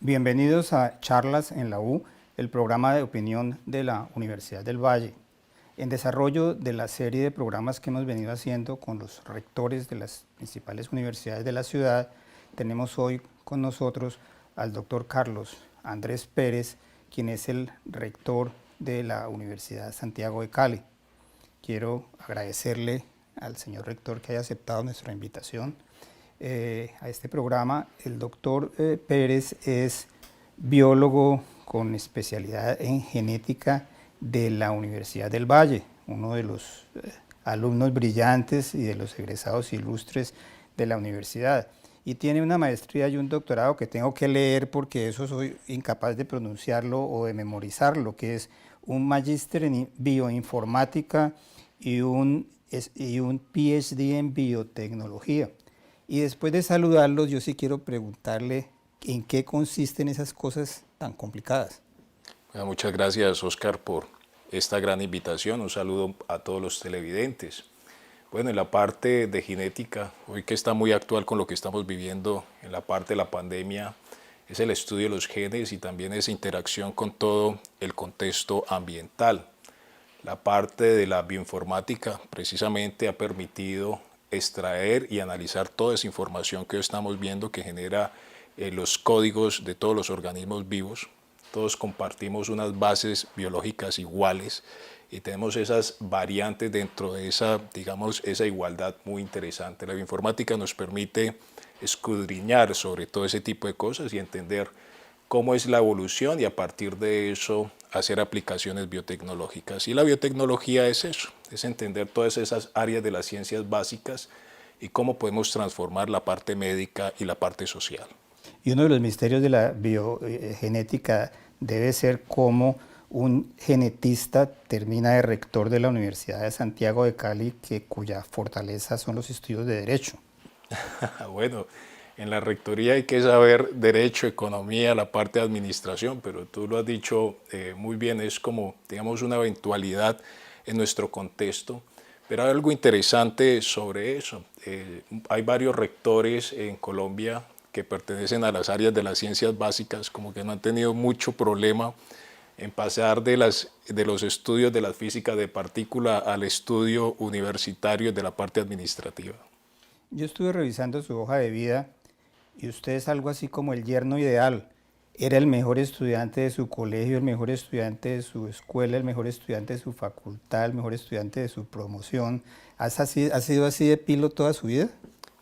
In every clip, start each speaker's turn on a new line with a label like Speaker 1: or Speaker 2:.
Speaker 1: Bienvenidos a Charlas en la U, el programa de opinión de la Universidad del Valle. En desarrollo de la serie de programas que hemos venido haciendo con los rectores de las principales universidades de la ciudad, tenemos hoy con nosotros al doctor Carlos Andrés Pérez, quien es el rector de la Universidad Santiago de Cali. Quiero agradecerle al señor rector que haya aceptado nuestra invitación a este programa. El doctor Pérez es biólogo con especialidad en genética de la Universidad del Valle, uno de los alumnos brillantes y de los egresados ilustres de la universidad. Y tiene una maestría y un doctorado que tengo que leer porque eso soy incapaz de pronunciarlo o de memorizarlo, que es un magíster en bioinformática y un PhD en biotecnología. Y después de saludarlos, yo sí quiero preguntarle en qué consisten esas cosas tan complicadas.
Speaker 2: Bueno, muchas gracias, Oscar, por esta gran invitación. Un saludo a todos los televidentes. Bueno, en la parte de genética, hoy que está muy actual con lo que estamos viviendo en la parte de la pandemia, es el estudio de los genes y también esa interacción con todo el contexto ambiental. La parte de la bioinformática precisamente ha permitido extraer y analizar toda esa información que hoy estamos viendo que genera los códigos de todos los organismos vivos. Todos compartimos unas bases biológicas iguales y tenemos esas variantes dentro de esa, digamos, esa igualdad muy interesante. La bioinformática nos permite escudriñar sobre todo ese tipo de cosas y entender cómo es la evolución y a partir de eso hacer aplicaciones biotecnológicas. Y la biotecnología es eso, es entender todas esas áreas de las ciencias básicas y cómo podemos transformar la parte médica y la parte social.
Speaker 1: Y uno de los misterios de la biogenética debe ser cómo un genetista termina de rector de la Universidad de Santiago de Cali, cuya fortaleza son los estudios de Derecho.
Speaker 2: Bueno, en la rectoría hay que saber Derecho, Economía, la parte de Administración, pero tú lo has dicho muy bien, es como, digamos, una eventualidad en nuestro contexto. Pero hay algo interesante sobre eso. Hay varios rectores en Colombia que pertenecen a las áreas de las ciencias básicas, como que no han tenido mucho problema en pasar de los estudios de la física de partícula al estudio universitario de la parte administrativa.
Speaker 1: Yo estuve revisando su hoja de vida y usted es algo así como el yerno ideal. Era el mejor estudiante de su colegio, el mejor estudiante de su escuela, el mejor estudiante de su facultad, el mejor estudiante de su promoción. ¿Ha sido así de pilo toda su vida?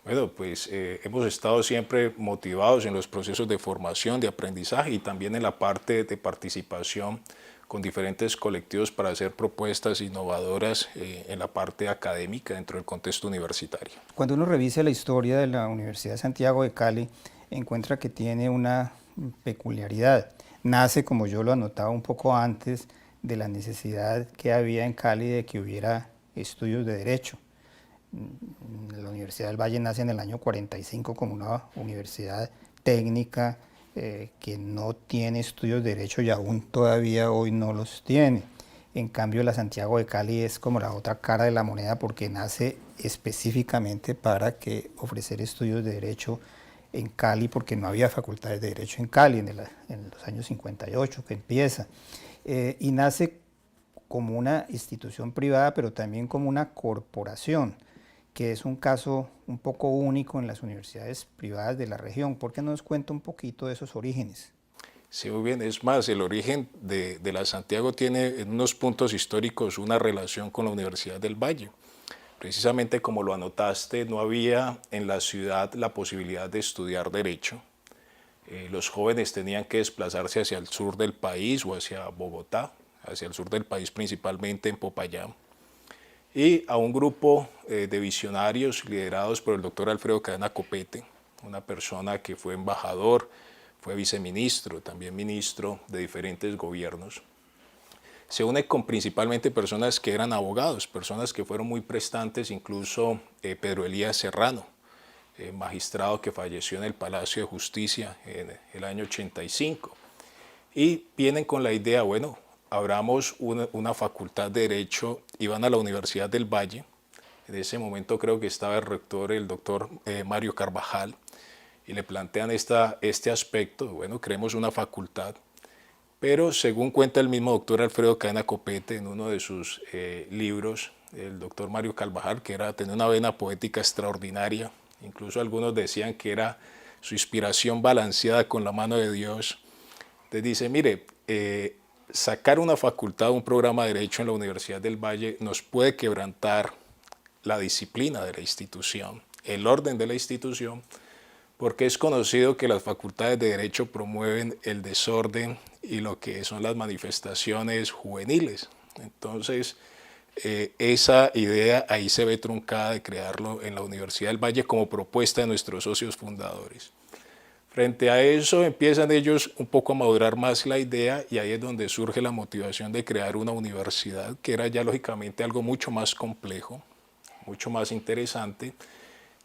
Speaker 2: Bueno, pues hemos estado siempre motivados en los procesos de formación, de aprendizaje y también en la parte de participación con diferentes colectivos para hacer propuestas innovadoras en la parte académica dentro del contexto universitario.
Speaker 1: Cuando uno revisa la historia de la Universidad de Santiago de Cali, encuentra que tiene una peculiaridad. Nace, como yo lo anotaba un poco antes, de la necesidad que había en Cali de que hubiera estudios de Derecho. La Universidad del Valle nace en el año 45 como una universidad técnica que no tiene estudios de Derecho y aún todavía hoy no los tiene. En cambio, la Santiago de Cali es como la otra cara de la moneda porque nace específicamente para ofrecer estudios de Derecho en Cali, porque no había facultades de Derecho en Cali en los años 58 que empieza. Y nace como una institución privada, pero también como una corporación, que es un caso un poco único en las universidades privadas de la región. ¿Por qué no nos cuenta un poquito de esos orígenes?
Speaker 2: Sí, muy bien. Es más, el origen de la Santiago tiene en unos puntos históricos una relación con la Universidad del Valle. Precisamente como lo anotaste, no había en la ciudad la posibilidad de estudiar Derecho. Los jóvenes tenían que desplazarse hacia el sur del país o hacia Bogotá, hacia el sur del país principalmente en Popayán. Y a un grupo de visionarios liderados por el doctor Alfredo Cadena Copete, una persona que fue embajador, fue viceministro, también ministro de diferentes gobiernos. Se une con principalmente personas que eran abogados, personas que fueron muy prestantes, incluso Pedro Elías Serrano, magistrado que falleció en el Palacio de Justicia en el año 85. Y vienen con la idea, bueno, abramos una facultad de Derecho y van a la Universidad del Valle. En ese momento creo que estaba el rector, el doctor Mario Carvajal, y le plantean este aspecto, bueno, creemos una facultad, pero según cuenta el mismo doctor Alfredo Cadena Copete en uno de sus libros, el doctor Mario Carvajal, que tenía una vena poética extraordinaria, incluso algunos decían que era su inspiración balanceada con la mano de Dios. Entonces dice, mire, sacar una facultad, un programa de Derecho en la Universidad del Valle nos puede quebrantar la disciplina de la institución, el orden de la institución, porque es conocido que las facultades de Derecho promueven el desorden y lo que son las manifestaciones juveniles. Entonces, esa idea ahí se ve truncada de crearlo en la Universidad del Valle como propuesta de nuestros socios fundadores. Frente a eso empiezan ellos un poco a madurar más la idea y ahí es donde surge la motivación de crear una universidad, que era ya lógicamente algo mucho más complejo, mucho más interesante,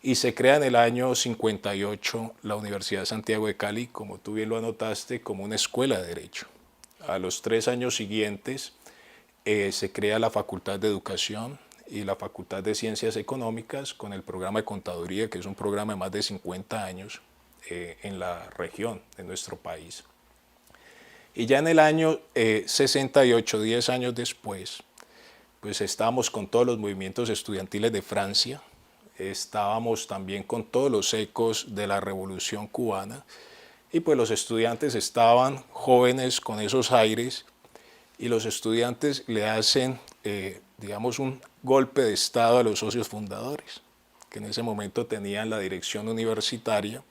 Speaker 2: y se crea en el año 58 la Universidad de Santiago de Cali, como tú bien lo anotaste, como una escuela de Derecho. A los 3 años siguientes se crea la Facultad de Educación y la Facultad de Ciencias Económicas con el programa de Contaduría, que es un programa de más de 50 años en la región de nuestro país. Y ya en el año 68, 10 años después, pues estábamos con todos los movimientos estudiantiles de Francia, estábamos también con todos los ecos de la Revolución Cubana y pues los estudiantes estaban jóvenes con esos aires y los estudiantes le hacen, digamos, un golpe de estado a los socios fundadores, que en ese momento tenían la dirección universitaria,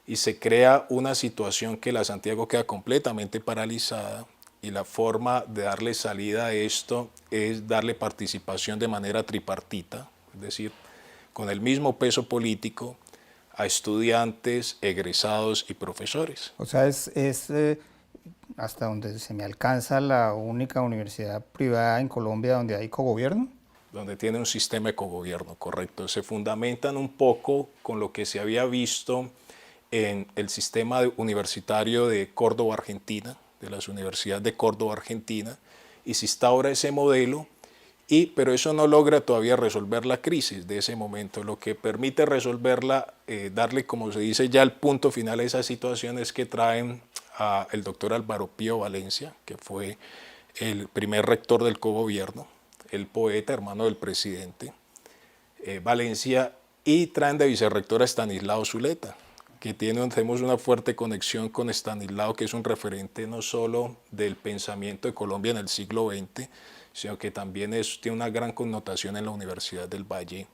Speaker 2: y se crea una situación que la Santiago queda completamente paralizada y la forma de darle salida a esto es darle participación de manera tripartita, es decir, con el mismo peso político a estudiantes, egresados y profesores.
Speaker 1: O sea, hasta donde se me alcanza la única universidad privada en Colombia donde hay cogobierno.
Speaker 2: Donde tiene un sistema de cogobierno, correcto. Se fundamentan un poco con lo que se había visto en el sistema universitario de Córdoba, Argentina, de las universidades de Córdoba, Argentina, y se instaura ese modelo, pero eso no logra todavía resolver la crisis de ese momento. Lo que permite resolverla, darle, como se dice, ya el punto final a esa situación es que traen al doctor Álvaro Pío Valencia, que fue el primer rector del cogobierno, el poeta, hermano del presidente Valencia, y traen de vicerrector a Estanislao Zuleta, que tenemos una fuerte conexión con Estanislao, que es un referente no solo del pensamiento de Colombia en el siglo XX, sino que también tiene una gran connotación en la Universidad del Valle,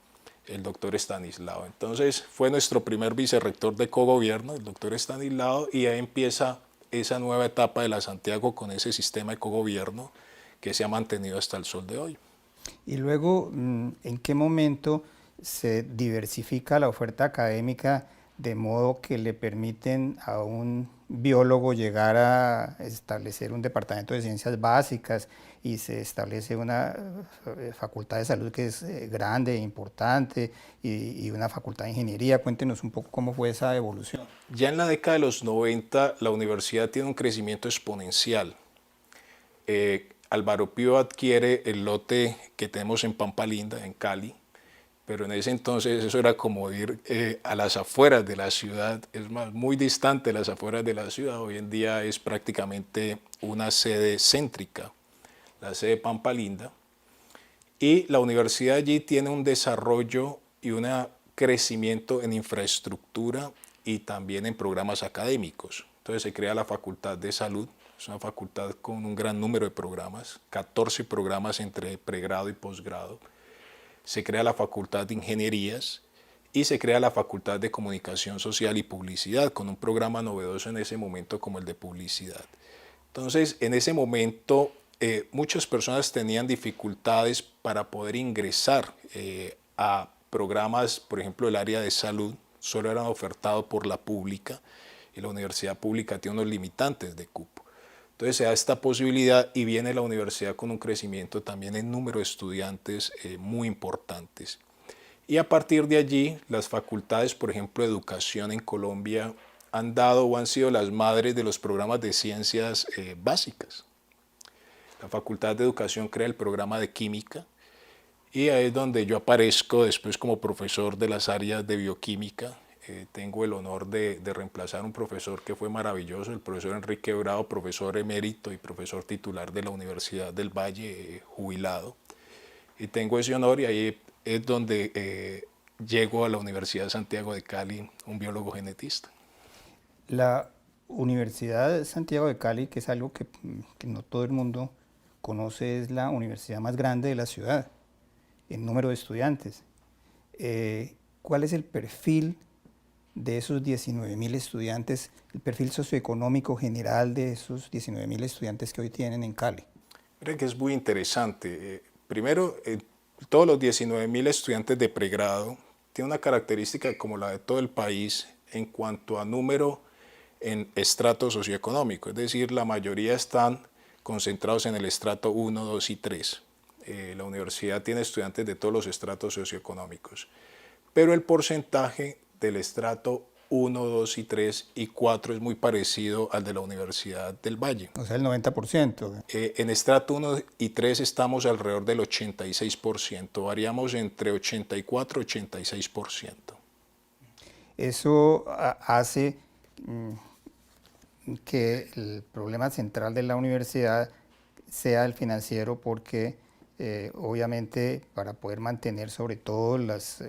Speaker 2: el doctor Estanislao. Entonces fue nuestro primer vicerrector de cogobierno, el doctor Estanislao, y ahí empieza esa nueva etapa de la Santiago con ese sistema de cogobierno que se ha mantenido hasta el sol de hoy.
Speaker 1: Y luego, ¿en qué momento se diversifica la oferta académica de modo que le permiten a un biólogo llegar a establecer un departamento de ciencias básicas y se establece una facultad de salud que es grande, importante, y una facultad de ingeniería? Cuéntenos un poco cómo fue esa evolución.
Speaker 2: Ya en la década de los 90 la universidad tiene un crecimiento exponencial. Álvaro Pío adquiere el lote que tenemos en Pampa Linda, en Cali, pero en ese entonces eso era como ir a las afueras de la ciudad, es más, muy distante de las afueras de la ciudad. Hoy en día es prácticamente una sede céntrica, la sede Pampa Linda, y la universidad allí tiene un desarrollo y un crecimiento en infraestructura y también en programas académicos. Entonces se crea la Facultad de Salud, es una facultad con un gran número de programas, 14 programas entre pregrado y posgrado. Se crea la Facultad de Ingenierías y se crea la Facultad de Comunicación Social y Publicidad, con un programa novedoso en ese momento como el de publicidad. Entonces, en ese momento, muchas personas tenían dificultades para poder ingresar a programas, por ejemplo, el área de salud, solo eran ofertados por la pública y la universidad pública tiene unos limitantes de cupo. Entonces se da esta posibilidad y viene la universidad con un crecimiento también en número de estudiantes muy importantes. Y a partir de allí, las facultades, por ejemplo, de educación en Colombia han dado o han sido las madres de los programas de ciencias básicas. La Facultad de Educación crea el programa de química y ahí es donde yo aparezco después como profesor de las áreas de bioquímica Tengo el honor de reemplazar a un profesor que fue maravilloso, el profesor Enrique Bravo, profesor emérito y profesor titular de la Universidad del Valle, jubilado. Y tengo ese honor y ahí es donde llego a la Universidad de Santiago de Cali, un biólogo genetista.
Speaker 1: La Universidad de Santiago de Cali, que es algo que no todo el mundo conoce, es la universidad más grande de la ciudad en número de estudiantes. ¿Cuál es el perfil de esos 19.000 estudiantes, el perfil socioeconómico general de esos 19.000 estudiantes que hoy tienen en Cali?
Speaker 2: Miren que es muy interesante. Primero, todos los 19.000 estudiantes de pregrado tienen una característica como la de todo el país en cuanto a número en estrato socioeconómico, es decir, la mayoría están concentrados en el estrato 1, 2 y 3. La universidad tiene estudiantes de todos los estratos socioeconómicos, pero el porcentaje del estrato 1, 2 y 3 y 4 es muy parecido al de la Universidad del Valle.
Speaker 1: O sea, el 90%.
Speaker 2: En estrato 1 y 3 estamos alrededor del 86%, variamos entre 84 y 86%.
Speaker 1: Eso hace que el problema central de la universidad sea el financiero, porque obviamente para poder mantener sobre todo las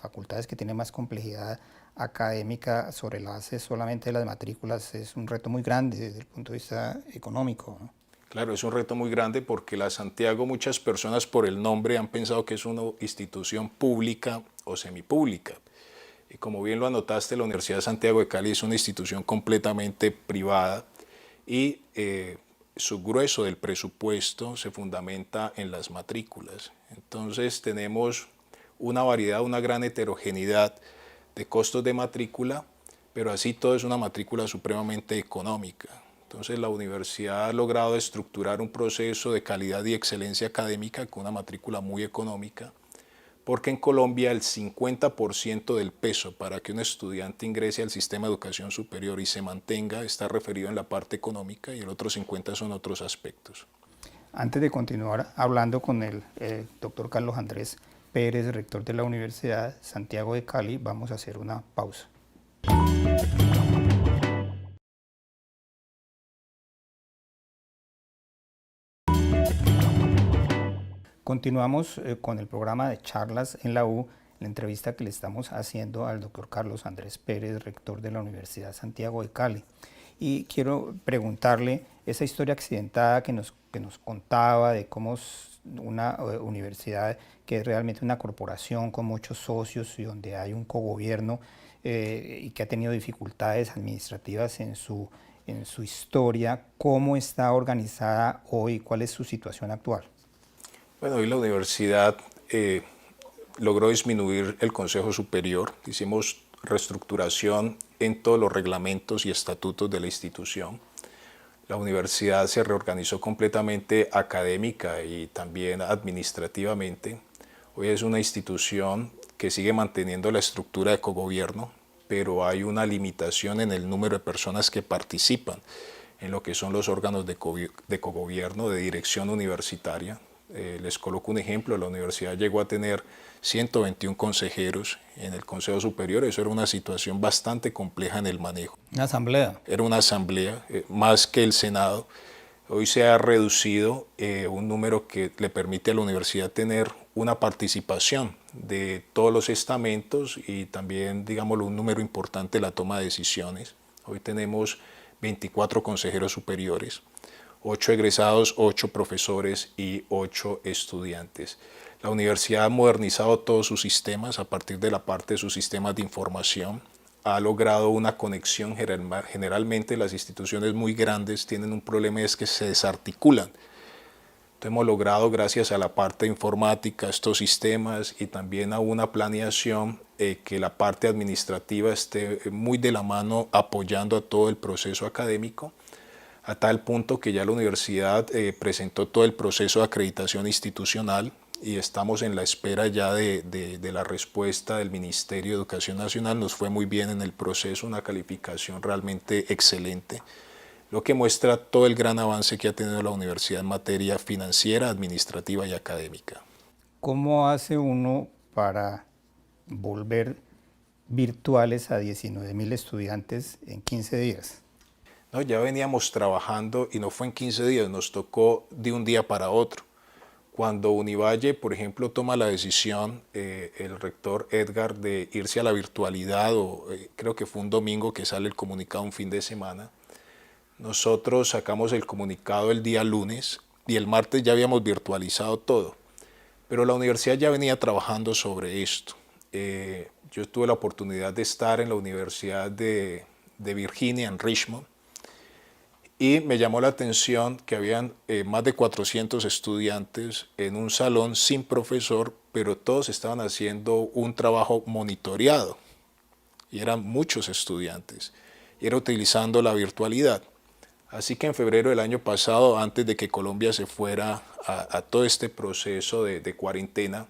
Speaker 1: facultades que tienen más complejidad académica sobre la base solamente de las matrículas es un reto muy grande desde el punto de vista económico, ¿no?
Speaker 2: Claro, es un reto muy grande porque la Santiago, muchas personas por el nombre han pensado que es una institución pública o semipública. Y como bien lo anotaste, la Universidad de Santiago de Cali es una institución completamente privada y su grueso del presupuesto se fundamenta en las matrículas. Entonces tenemos una variedad, una gran heterogeneidad de costos de matrícula, pero así todo es una matrícula supremamente económica. Entonces la universidad ha logrado estructurar un proceso de calidad y excelencia académica con una matrícula muy económica, porque en Colombia el 50% del peso para que un estudiante ingrese al sistema de educación superior y se mantenga está referido en la parte económica y el otro 50% son otros aspectos.
Speaker 1: Antes de continuar hablando con el doctor Carlos Andrés Pérez, rector de la Universidad Santiago de Cali, vamos a hacer una pausa. Continuamos con el programa de charlas en la U, la entrevista que le estamos haciendo al doctor Carlos Andrés Pérez, rector de la Universidad Santiago de Cali. Y quiero preguntarle esa historia accidentada que nos contaba de cómo una universidad que es realmente una corporación con muchos socios y donde hay un cogobierno y que ha tenido dificultades administrativas en su historia, ¿cómo está organizada hoy? ¿Cuál es su situación actual?
Speaker 2: Bueno, hoy la universidad logró disminuir el Consejo Superior, hicimos reestructuración en todos los reglamentos y estatutos de la institución. La universidad se reorganizó completamente académica y también administrativamente. Hoy es una institución que sigue manteniendo la estructura de cogobierno, pero hay una limitación en el número de personas que participan en lo que son los órganos de cogobierno, de dirección universitaria. Les coloco un ejemplo, la universidad llegó a tener 121 consejeros en el Consejo Superior, eso era una situación bastante compleja en el manejo.
Speaker 1: Una asamblea.
Speaker 2: Era una asamblea, más que el Senado. Hoy se ha reducido un número que le permite a la universidad tener una participación de todos los estamentos y también, digámoslo, un número importante de la toma de decisiones. Hoy tenemos 24 consejeros superiores, 8 egresados, 8 profesores y 8 estudiantes. La universidad ha modernizado todos sus sistemas a partir de la parte de sus sistemas de información. Ha logrado una conexión, generalmente las instituciones muy grandes tienen un problema, es que se desarticulan. Entonces hemos logrado, gracias a la parte informática, estos sistemas y también a una planeación, que la parte administrativa esté muy de la mano apoyando a todo el proceso académico, a tal punto que ya la universidad presentó todo el proceso de acreditación institucional y estamos en la espera ya de la respuesta del Ministerio de Educación Nacional. Nos fue muy bien en el proceso, una calificación realmente excelente, lo que muestra todo el gran avance que ha tenido la universidad en materia financiera, administrativa y académica.
Speaker 1: ¿Cómo hace uno para volver virtuales a 19.000 estudiantes en 15 días.
Speaker 2: No, ya veníamos trabajando y no fue en 15 días, nos tocó de un día para otro. Cuando Univalle, por ejemplo, toma la decisión, el rector Edgar, de irse a la virtualidad, creo que fue un domingo que sale el comunicado, un fin de semana, nosotros sacamos el comunicado el día lunes y el martes ya habíamos virtualizado todo. Pero la universidad ya venía trabajando sobre esto. Yo tuve la oportunidad de estar en la Universidad de Virginia, en Richmond, y me llamó la atención que habían más de 400 estudiantes en un salón sin profesor, pero todos estaban haciendo un trabajo monitoreado, y eran muchos estudiantes, y era utilizando la virtualidad. Así que en febrero del año pasado, antes de que Colombia se fuera a todo este proceso de cuarentena,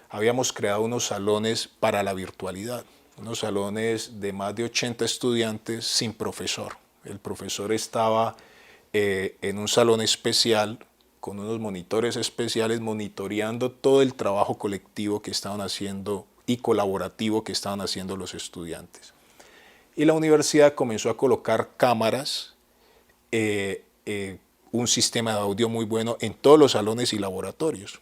Speaker 2: habíamos creado unos salones para la virtualidad, unos salones de más de 80 estudiantes sin profesor. El profesor estaba en un salón especial con unos monitores especiales monitoreando todo el trabajo colectivo que estaban haciendo y colaborativo que estaban haciendo los estudiantes. Y la universidad comenzó a colocar cámaras, un sistema de audio muy bueno en todos los salones y laboratorios.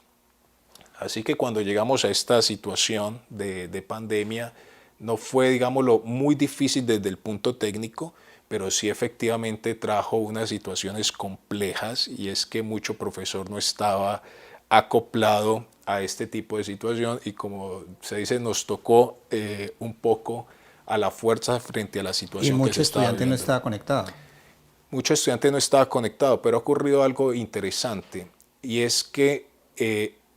Speaker 2: Así que cuando llegamos a esta situación de pandemia, no fue, digámoslo, muy difícil desde el punto técnico, pero sí efectivamente trajo unas situaciones complejas, y es que mucho profesor no estaba acoplado a este tipo de situación, y como se dice, nos tocó un poco a la fuerza frente a la situación que se estaba viviendo.
Speaker 1: Y mucho estudiante no estaba conectado.
Speaker 2: Mucho estudiante no estaba conectado, pero ha ocurrido algo interesante, y es que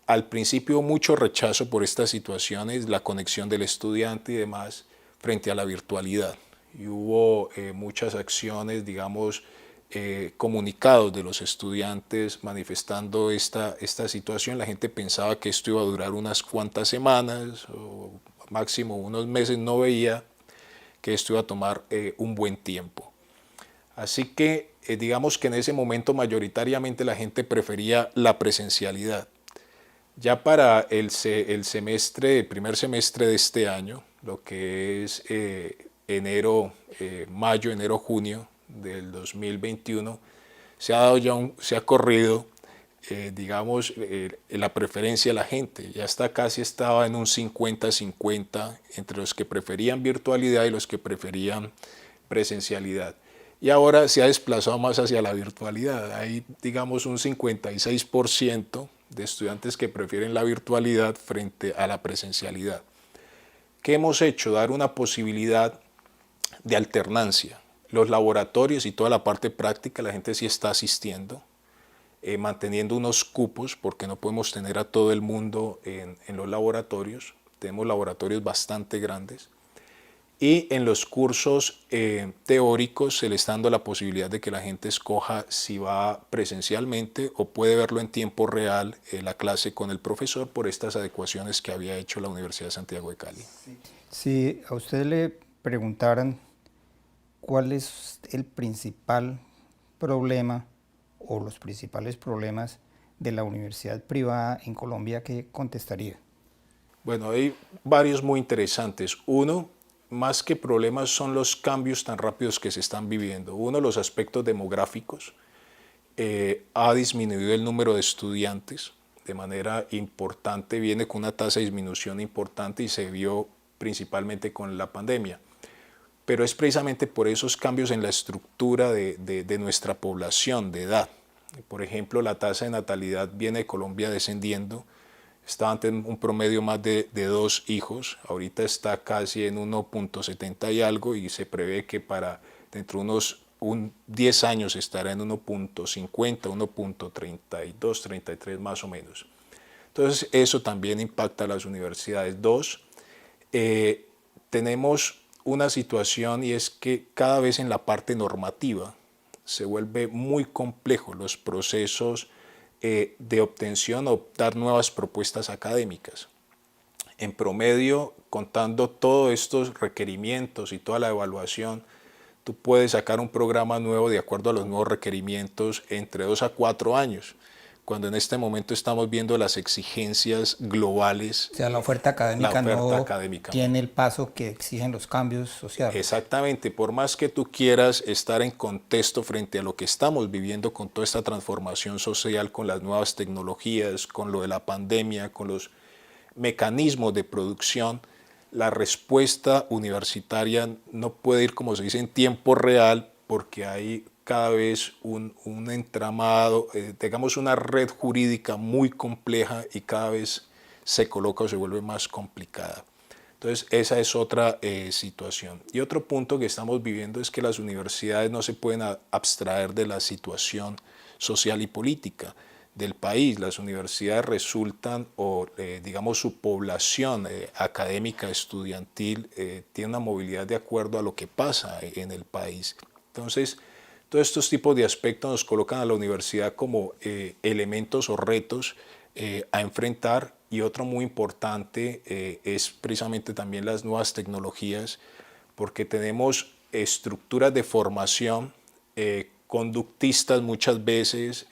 Speaker 2: al principio mucho rechazo por estas situaciones, la conexión del estudiante y demás, frente a la virtualidad. Y hubo muchas acciones, digamos, comunicados de los estudiantes manifestando esta situación. La gente pensaba que esto iba a durar unas cuantas semanas o máximo unos meses, no veía que esto iba a tomar un buen tiempo. Así que digamos que en ese momento mayoritariamente la gente prefería la presencialidad. Ya para el primer semestre de este año, lo que es mayo, enero, junio del 2021, se ha corrido, digamos, la preferencia de la gente. Ya estaba en un 50-50 entre los que preferían virtualidad y los que preferían presencialidad. Y ahora se ha desplazado más hacia la virtualidad. Hay, digamos, un 56% de estudiantes que prefieren la virtualidad frente a la presencialidad. ¿Qué hemos hecho? Dar una posibilidad de alternancia. Los laboratorios y toda la parte práctica, la gente sí está asistiendo, manteniendo unos cupos, porque no podemos tener a todo el mundo en los laboratorios. Tenemos laboratorios bastante grandes. Y en los cursos teóricos se le está dando la posibilidad de que la gente escoja si va presencialmente o puede verlo en tiempo real la clase con el profesor, por estas adecuaciones que había hecho la Universidad de Santiago de Cali.
Speaker 1: Si a usted le preguntaran cuál es el principal problema o los principales problemas de la universidad privada en Colombia, ¿qué contestaría?
Speaker 2: Bueno, hay varios muy interesantes. Uno, más que problemas, son los cambios tan rápidos que se están viviendo. Uno, los aspectos demográficos. Ha disminuido el número de estudiantes de manera importante, viene con una tasa de disminución importante y se vio principalmente con la pandemia. Pero es precisamente por esos cambios en la estructura de nuestra población de edad. Por ejemplo, la tasa de natalidad viene de Colombia descendiendo. Estaba antes en un promedio más de 2 hijos, ahorita está casi en 1.70 y algo, y se prevé que para dentro de unos 10 años estará en 1.50, 1.32, 33 más o menos. Entonces eso también impacta a las universidades. Dos, tenemos una situación, y es que cada vez en la parte normativa se vuelve muy complejo los procesos de obtención o dar nuevas propuestas académicas. En promedio, contando todos estos requerimientos y toda la evaluación, tú puedes sacar un programa nuevo de acuerdo a los nuevos requerimientos entre 2 a 4 años. cuando en este momento estamos viendo las exigencias globales.
Speaker 1: O sea, la oferta académica no tiene el paso que exigen los cambios sociales.
Speaker 2: Exactamente, por más que tú quieras estar en contexto frente a lo que estamos viviendo con toda esta transformación social, con las nuevas tecnologías, con lo de la pandemia, con los mecanismos de producción, la respuesta universitaria no puede ir, como se dice, en tiempo real, porque hay cada vez un entramado, digamos una red jurídica muy compleja y cada vez se coloca o se vuelve más complicada. Entonces esa es otra situación. Y otro punto que estamos viviendo es que las universidades no se pueden abstraer de la situación social y política del país. Las universidades resultan, o digamos su población académica, estudiantil, tiene una movilidad de acuerdo a lo que pasa en el país. Entonces, todos estos tipos de aspectos nos colocan a la universidad como elementos o retos a enfrentar. Y otro muy importante es precisamente también las nuevas tecnologías, porque tenemos estructuras de formación conductistas muchas veces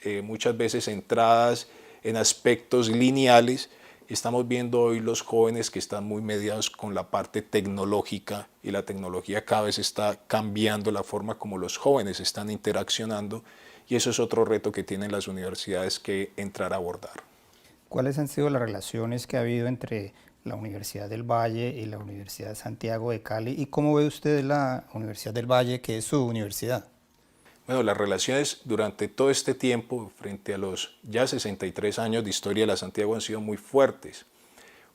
Speaker 2: centradas en aspectos lineales. Estamos viendo hoy los jóvenes que están muy mediados con la parte tecnológica, y la tecnología cada vez está cambiando la forma como los jóvenes están interaccionando, y eso es otro reto que tienen las universidades que entrar a abordar.
Speaker 1: ¿Cuáles han sido las relaciones que ha habido entre la Universidad del Valle y la Universidad de Santiago de Cali? ¿Y cómo ve usted la Universidad del Valle, que es su universidad?
Speaker 2: Bueno, las relaciones durante todo este tiempo, frente a los ya 63 años de historia de la Santiago, han sido muy fuertes.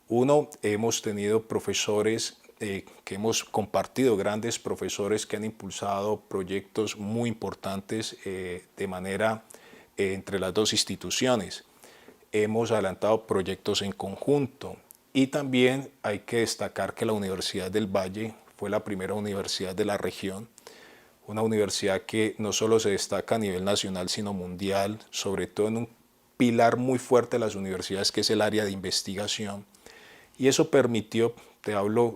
Speaker 2: Uno, hemos tenido profesores que hemos compartido, grandes profesores que han impulsado proyectos muy importantes de manera entre las dos instituciones. Hemos adelantado proyectos en conjunto, y también hay que destacar que la Universidad del Valle fue la primera universidad de la región, una universidad que no solo se destaca a nivel nacional sino mundial, sobre todo en un pilar muy fuerte de las universidades que es el área de investigación, y eso permitió, te hablo,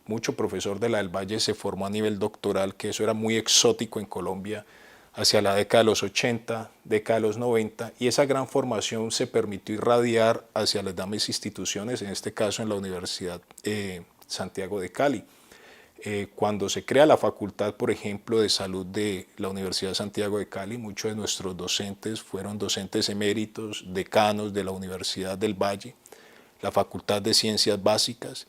Speaker 2: mucho profesor de la del Valle se formó a nivel doctoral, que eso era muy exótico en Colombia hacia la década de los 80, década de los 90, y esa gran formación se permitió irradiar hacia las demás instituciones, en este caso en la Universidad Santiago de Cali. Cuando se crea la facultad, por ejemplo, de salud de la Universidad Santiago de Cali, muchos de nuestros docentes fueron docentes eméritos, decanos de la Universidad del Valle, la Facultad de Ciencias Básicas,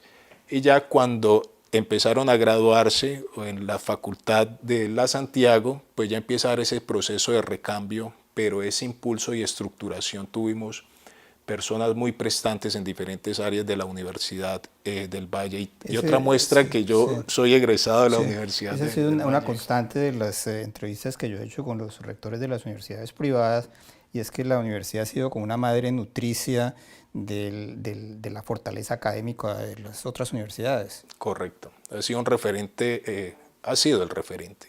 Speaker 2: y ya cuando empezaron a graduarse en la Facultad de la Santiago, pues ya empieza a dar ese proceso de recambio, pero ese impulso y estructuración tuvimos personas muy prestantes en diferentes áreas de la Universidad del Valle. Y otra muestra que yo soy egresado de la Universidad
Speaker 1: del Valle. Esa ha sido una constante de las entrevistas que yo he hecho con los rectores de las universidades privadas, y es que la universidad ha sido como una madre nutricia de la fortaleza académica de las otras universidades.
Speaker 2: Correcto. Ha sido un referente, ha sido el referente.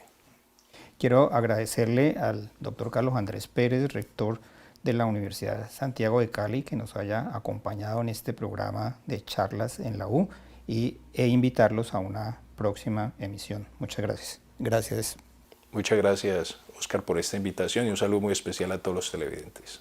Speaker 1: Quiero agradecerle al doctor Carlos Andrés Pérez, rector de la Universidad Santiago de Cali, que nos haya acompañado en este programa de charlas en la U, e invitarlos a una próxima emisión. Muchas gracias. Gracias.
Speaker 2: Muchas gracias, Oscar, por esta invitación, y un saludo muy especial a todos los televidentes.